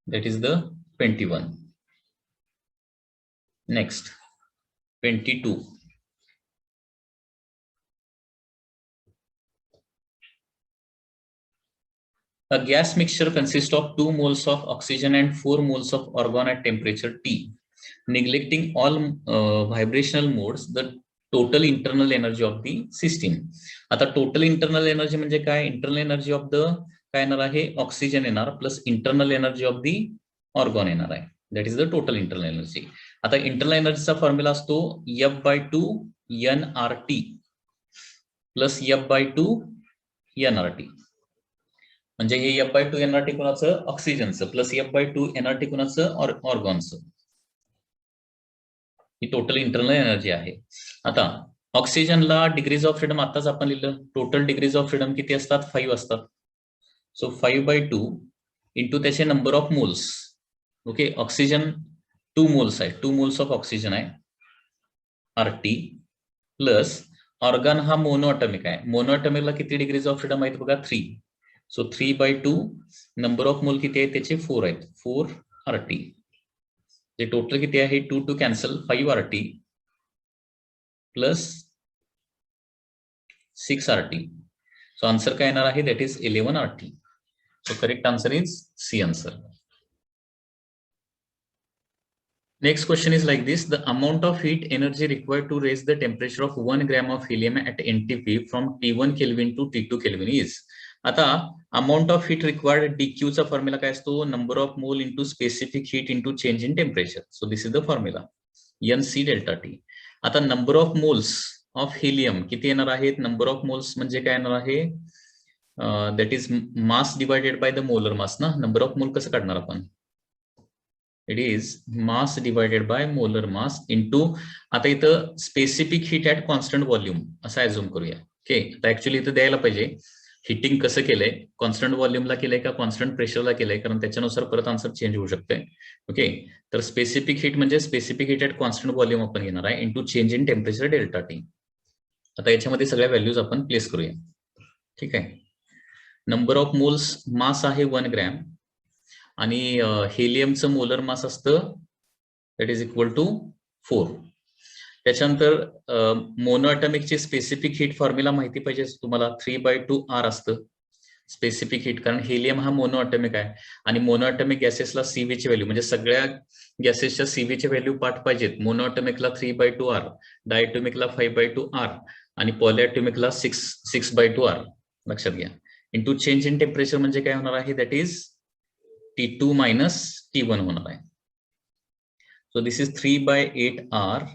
S1: That is the 21. Next, 22. A gas mixture consists of 2 moles of oxygen and 4 moles of argon at temperature T. Neglecting all vibrational modes, the total internal energy of the system. आता total internal energy म्हणजे काय? Internal energy of the काय येणार आहे? Oxygen येणार plus internal energy of the argon येणार आहे. That is the total internal energy. आता इंटरनल एनर्जीचा फॉर्म्युला असतो F/2 nRT plus F/2 nRT. म्हणजे हे F/2 nRT कोणाचं? ऑक्सिजनचं प्लस F/2 nRT कोणाचं? ऑर्गॉनचं. ही टोटल इंटरनल एनर्जी आहे. आता ऑक्सिजनला डिग्रीज ऑफ फ्रीडम आताच आपण लिहिलं. टोटल डिग्रीज ऑफ फ्रीडम किती असतात? 5 असतात. सो 5/2 इंटू त्याचे number of moles. Okay, oxygen 2 moles आहे. 2 मोल्स ऑफ ऑक्सिजन आहे RT प्लस ऑर्गन हा मोनोअटॉमिक आहे. मोनोअटॉमिकला किती डिग्रीज ऑफ फ्रीडम आहेत बघा? 3. सो 3/2 नंबर ऑफ मोल किती आहेत त्याचे? 4 आहेत. 4 RT. जे टोटल किती आहे? 2 two cancel 5 RT plus 6 RT. So answer काय येणार आहे? That is 11 RT. So correct answer is C answer. Next question is like this: the amount of heat energy required to raise the temperature of 1 gram of helium at NTP from T1 Kelvin to T2 Kelvin is. आता amount of heat required DQ चा formula काय असतो? number of mole into specific heat into change in temperature. So this is the formula NC delta T. आता number of moles of helium किती येणार आहेत? number of moles म्हणजे काय येणार आहे? that is mass divided by the molar mass ना. number of mole कसं काढणार आपण? It is mass divided by molar mass into, आता इथं specific heat at constant volume असं ऍझ्युम करूया. ओके, आता ऍक्च्युअली इथं द्यायला पाहिजे हिटिंग कसं केलंय, कॉन्स्टंट व्हॉल्यूमला केलंय का कॉन्स्टंट प्रेशरला केलंय, कारण त्याच्यानुसार परत आन्सर चेंज होऊ शकते. ओके, तर स्पेसिफिक हीट म्हणजे specific heat at constant volume आपण घेणार आहे into change in temperature delta T. आता याच्यामध्ये सगळ्या व्हॅल्यूज आपण प्लेस करूया. ठीक आहे, नंबर ऑफ मोल्स मास आहे 1 ग्रॅम आणि हेलियमचं मोलर मास असतं दॅट इज इक्वल टू 4. त्याच्यानंतर मोनोअटॉमिकचे स्पेसिफिक हीट फॉर्म्युला माहिती पाहिजे तुम्हाला. 3/2 R असतं स्पेसिफिक हीट, कारण हेलियम हा मोनोअटॉमिक आहे आणि मोनोअटॉमिक गॅसेसला CV ची व्हॅल्यू म्हणजे सगळ्या गॅसेसच्या CV ची व्हॅल्यू पाठ पाहिजेत. मोनोअटॉमिकला 3/2 R, डायटोमिकला 5/2 R आणि पॉलिअटॉमिकला 6/2 R. लक्षात घ्या. इंटू चेंज इन टेम्परेचर म्हणजे काय होणार आहे? That is T2 minus T1 होणार आहे. So this is 3/8 R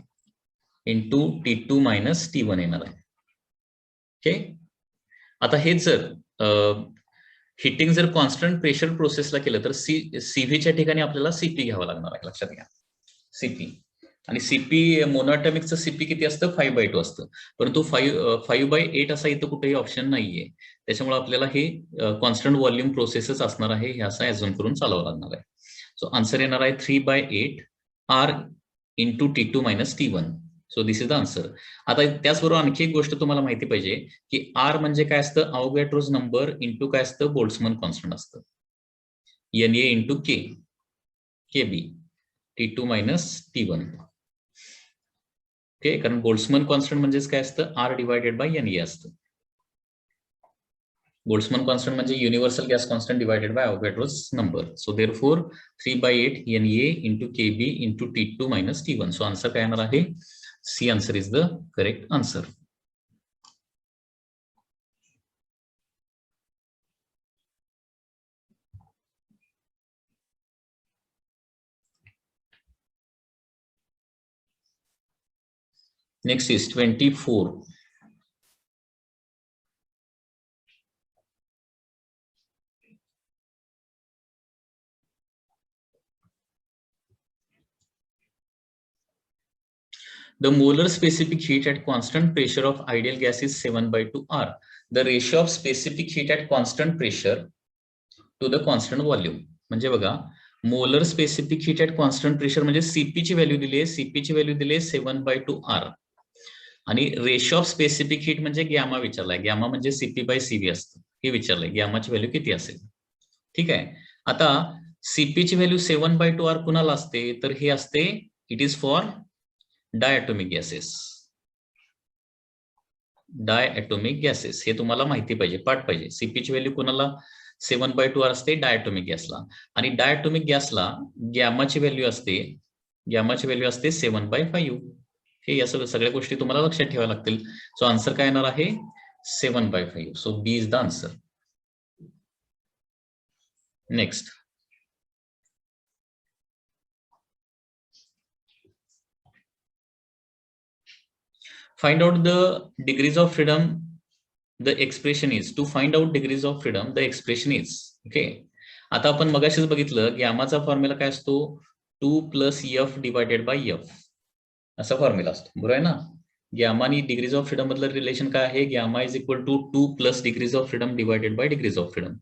S1: into T2 minus T1 येणार आहे. ओके, आता हे जर हिटिंग जर कॉन्स्टंट प्रेशर प्रोसेसला केलं तर CV च्या ठिकाणी आपल्याला CP घ्यावं लागणार आहे. लक्षात घ्या, CP. आणि CP मोनोअटॉमिकचं CP किती असतं? 5/2 असतं, परंतु 5/8 असा इथं कुठेही ऑप्शन नाहीये. त्याच्यामुळे आपल्याला हे कॉन्स्टंट व्हॉल्यूम प्रोसेसच असणार आहे हे असं ऍझ्युम करून चालवावं लागणार आहे. सो आन्सर येणार आहे 3/8 R into T2 minus T1. So this is the answer. आता त्याचबरोबर आणखी एक गोष्ट तुम्हाला माहिती पाहिजे की R म्हणजे काय असतं? अवोगॅड्रोज नंबर इंटू काय असतं? बोल्ट्झमन कॉन्स्टंट असतं. NA into K, KB, T2 minus T1. Okay, कारण बोल्ट्झमन कॉन्स्टंट म्हणजेच काय असतं? R डिवायडेड बाय NA असतं. बोल्ट्झमन कॉन्स्टंट म्हणजे universal gas constant divided by Avogadro's number. So therefore 3/8 NA into KB into T2 minus T1. So answer काय येणार आहे? C answer is the correct answer. Next is 24. The molar specific heat at constant pressure of ideal gas is 7/2 R. The ratio of specific heat at constant pressure to the constant volume. म्हणजे बघा, molar specific heat at constant pressure म्हणजे CP ची value दिली आहे. CP ची value दिली आहे 7/2 R आणि रेशो ऑफ स्पेसिफिक हीट म्हणजे गॅमा विचारलाय. गॅमा म्हणजे CP/CV असतं, हे विचारलंय. गॅमाची व्हॅल्यू किती असेल? ठीक आहे, आता CP ची व्हॅल्यू 7/2 R कुणाला असते? तर हे असते, it is for diatomic gases. Diatomic gases हे तुम्हाला माहिती पाहिजे, पाठ पाहिजे. CP ची व्हॅल्यू कुणाला 7/2 R असते? डायटोमिक गॅसला. आणि डायटोमिक गॅसला गॅमाची व्हॅल्यू असते 7/5. हे या सगळ्या गोष्टी तुम्हाला लक्षात ठेवाव्या लागतील. सो आन्सर काय येणार आहे 7/5. So B is the answer. Next, find out the degrees of freedom the expression is. To find out degrees of freedom the expression is. Okay, आता आपण मगाशीच बघितलं गॅमाचा फॉर्म्युला काय असतो 2 + f डिवायडेड बाय f असा फॉर्म्युला असतो, बरोबर आहे ना. गॅमा आणि डिग्रीज ऑफ फ्रीडम मधलं रिलेशन काय आहे, gamma is equal to 2 + degrees of freedom divided by degrees of freedom.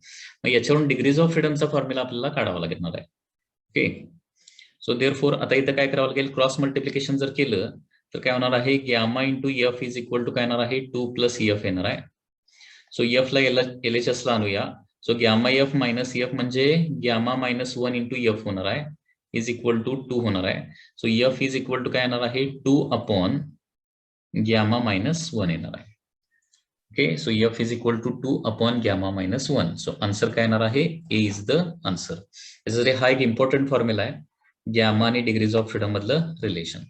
S1: मग याच्यावरून डिग्रीज ऑफ फ्रीडमचा फॉर्म्युला आपल्याला काढावा लागणार आहे. ओके, सो देअरफॉर आता इथं काय करावं लागेल, क्रॉस मल्टिप्लिकेशन जर केलं तर काय होणार आहे, gamma into F is equal to काय येणार आहे 2 + एफ येणार आहे. सो एफ ला LHS ला आणूया. So gamma F minus F म्हणजे गॅमा -1 इंटू एफ होणार आहे, इज इक्वल टू 2 होणार आहे. So F is equal to काय येणार आहे 2 अपॉन गॅमा -1 येणार आहे. Okay, so F is equal to 2 upon gamma -1. So answer काय येणार आहे, ए इज द आन्सर. याचा हा एक इम्पॉर्टंट फॉर्म्युला आहे, गॅमा आणि डिग्रीज ऑफ फ्रीडम मधलं relation.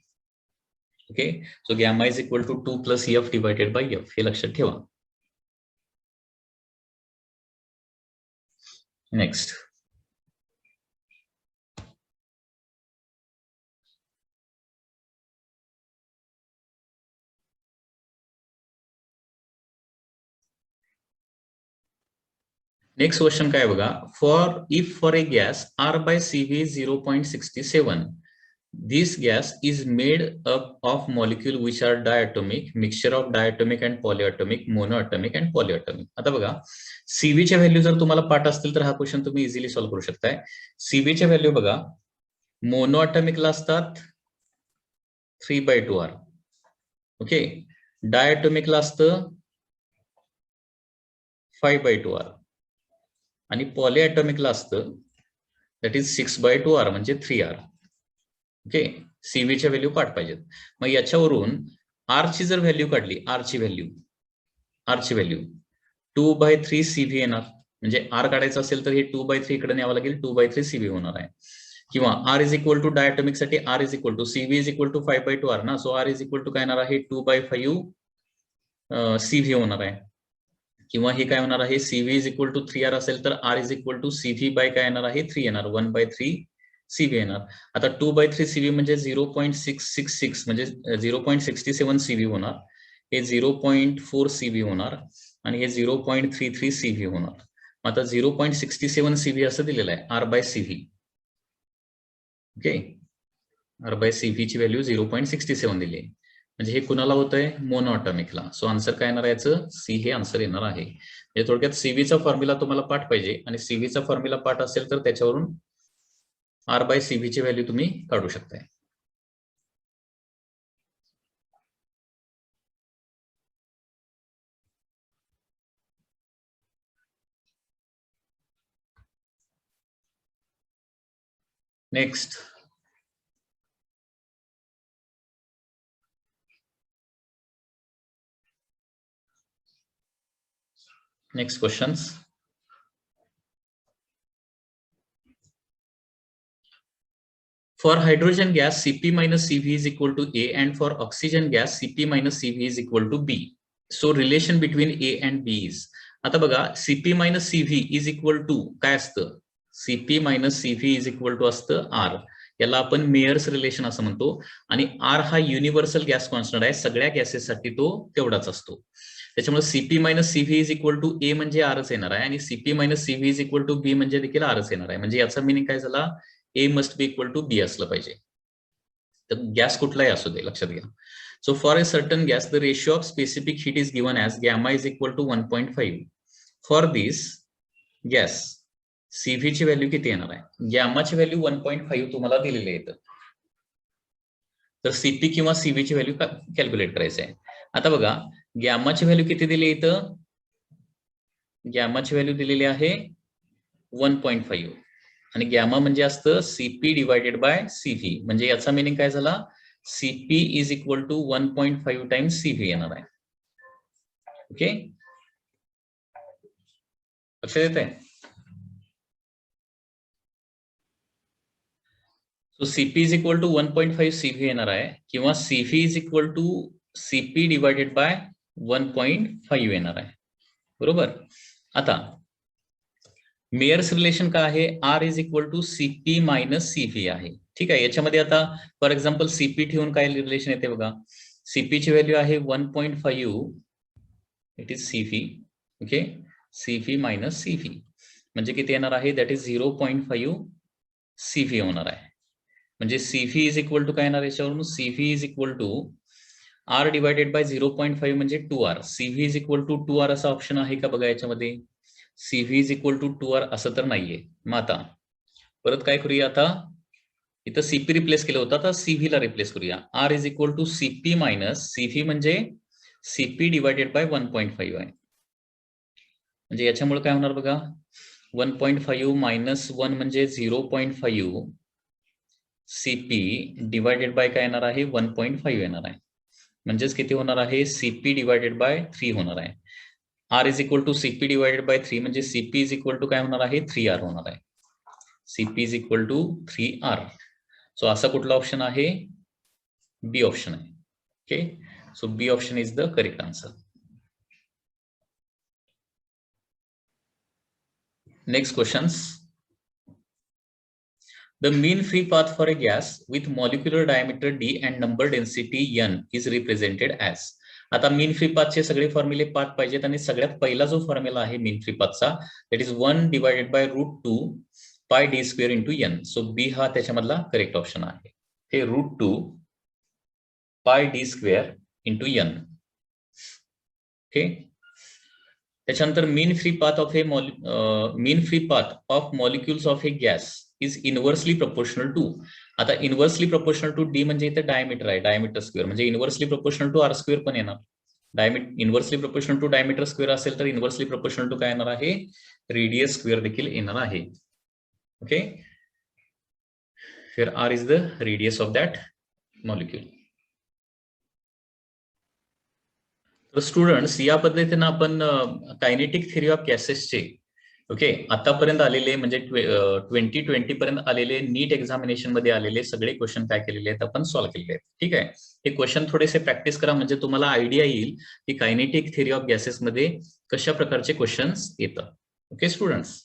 S1: Okay, so gamma is equal to 2 + F divided by F, हे लक्षात ठेवा. नेक्स्ट, नेक्स्ट क्वेश्चन काय बघा, for a gas R/CV 0.67, this gas is made up of molecule which are diatomic, mixture of diatomic and polyatomic, monoatomic and polyatomic. आता बघा CV च्या value जर तुम्हाला पाठ असतील तर हा क्वेश्चन तुम्ही इझिली सॉल्व्ह करू शकताय. CV च्या व्हॅल्यू बघा, मोनोएटॉमिकला असतात 3/2R. ओके, डायटोमिकला असतं 5/2R आणि पॉलिएटॉमिकला असतं दॅट इज 6/2R म्हणजे 3R. ओके, CV च्या व्हॅल्यू पाठ पाहिजेत. मग याच्यावरून R ची जर व्हॅल्यू काढली, R ची व्हॅल्यू 2/3 CV येणार. म्हणजे R काढायचं असेल तर हे 2/3 इकडे न्यावं लागेल, 2/3 CV होणार आहे. किंवा R is equal to diatomic साठी R is equal to CV is equal to 5/2R ना, so R is equal to काय येणार आहे 2/5 CV होणार आहे. किंवा हे काय होणार आहे, CV is equal to 3R असेल तर R is equal to CV by काय येणार आहे 3 येणार, 1/3 CV येणार. आता 2/3 CV म्हणजे 0.666 म्हणजे 0.67 CV होणार, हे 0.4 CV होणार आणि हे 0.33 CV होणार. आता 0.67 CV असं दिलेलं आहे R/CV. ओके, R/CV ची व्हॅल्यू 0.67 दिली आहे, म्हणजे हे कुणाला होतंय मोनोएटॉमिकला. सो आन्सर काय येणार याचं, सी हे आन्सर येणार आहे. म्हणजे थोडक्यात सीव्हीचा फॉर्म्युला तुम्हाला पाठ पाहिजे आणि सीव्हीचा फॉर्म्युला पाठ असेल तर त्याच्यावरून R/CV ची व्हॅल्यू तुम्ही काढू शकताय. Next, next questions. For hydrogen gas, Cp minus Cv is equal to A, and for oxygen gas, Cp minus Cv is equal to B. So relation between A and B is. आता बघा Cp minus Cv is equal to काय असतं, Cp minus Cv is equal to असतं R. याला आपण Mayer's relation असं म्हणतो. आणि R हा युनिव्हर्सल गॅस कॉन्स्टंट आहे, सगळ्या गॅसेससाठी तो तेवढाच असतो. त्याच्यामुळे Cp minus Cv is equal to A म्हणजे Rच येणार आहे, आणि Cp minus Cv is equal to B म्हणजे देखील Rच येणार आहे. म्हणजे याचा मिनिंग काय झाला, A must be equal to B असलं पाहिजे. तर गॅस कुठलाही असू दे, लक्षात घ्या. So for a certain gas the ratio of specific heat is given as gamma is equal to 1.5. For this gas CV ची व्हॅल्यू किती येणार आहे, गॅमाची व्हॅल्यू 1.5 तुम्हाला दिलेली आहे. तर CP किंवा CV ची व्हॅल्यू कॅल्क्युलेट करायची आहे. आता बघा गॅमाची व्हॅल्यू किती दिली इथं, गॅमाची व्हॅल्यू दिलेली आहे 1.5 आणि गॅमा म्हणजे असतं CP डिवायडेड बाय CV. म्हणजे याचा मिनिंग काय झाला, CP is equal to 1.5 times CV येणार आहे. ओके, लक्षात येत आहे. So CP is equal to 1.5 CV येणार आहे किंवा CV is equal to CP divided by 1.5 येणार आहे, बरोबर. आता मेयर्स रिलेशन काय आहे, R is equal to CP minus CV आहे. ठीक आहे, याच्यामध्ये आता फॉर एक्झाम्पल सीपी ठेवून काय रिलेशन येते बघा. सीपी ची व्हॅल्यू आहे 1.5, it is CV. Okay, CV minus CV म्हणजे किती येणार आहे, दॅट इज 0.5 सीव्ही होणार आहे. म्हणजे सीव्ही इज इक्वल टू काय येणार याच्यावरून, CV is equal to R divided by 0.5 म्हणजे 2r. CV is equal to 2r असा ऑप्शन आहे का बघा याच्यामध्ये. CV is equal to 2r असं तर नाहीये. मग आता परत काय करूया, आता इथं सीपी रिप्लेस केलं होतं, आता सीव्ही ला रिप्लेस करूया. R is equal to CP minus CV म्हणजे सीपी डिवायडेड बाय 1.5 आहे. म्हणजे याच्यामुळे काय होणार बघा, 1.5 मायनस 1 म्हणजे 0.5 सीपी डिवायडेड बाय काय येणार आहे, 1.5 येणार आहे. म्हणजेच किती होणार आहे, सीपी डिवायडेड बाय 3 होणार आहे. R is equal to CP divided by 3 म्हणजे सीपी इज इक्वल टू काय होणार आहे, 3r होणार आहे. CP is equal to 3r. So असा कुठला ऑप्शन आहे, बी ऑप्शन आहे. Okay, so B option is the correct answer. Next questions. The mean free path for a gas with molecular diameter d and number density n is represented as. आता मीन free पाथचे सगळे फॉर्म्युले path पाहिजेत आणि सगळ्यात पहिला जो formula आहे mean free पाथचा, that is 1 divided by √2 pi D square into N. So B हा त्याच्यामधला करेक्ट ऑप्शन आहे. हे √2 pi D square into N. Okay, त्याच्यानंतर mean free path of molecules of a gas is inversely proportional to. आता inversely proportional to D म्हणजे इथे diameter आहे, diameter square म्हणजे inversely proportional to R square पण येणार. Inversely proportional to diameter square असेल तर इनव्हर्सली प्रोपोर्शनल टू काय येणार आहे, रेडियस स्क्वेअर देखील येणार आहे. Okay, here r is the radius of that molecule. तर स्टुडंट्स, या पद्धतीने आपण कायनेटिक थिअरी ऑफ गॅसेसचे ओके आतापर्यंत आलेले म्हणजे 2020 पर्यंत आलेले नीट एक्झामिनेशन मध्ये आलेले सगळे क्वेश्चन काय केलेले आहेत आपण सॉल्व्ह केलेले आहेत. ठीक आहे, हे क्वेश्चन थोडेसे प्रॅक्टिस करा म्हणजे तुम्हाला आयडिया येईल की कायनेटिक थिअरी ऑफ गॅसेस मध्ये कशा प्रकारचे क्वेश्चन्स येतात. Okay students.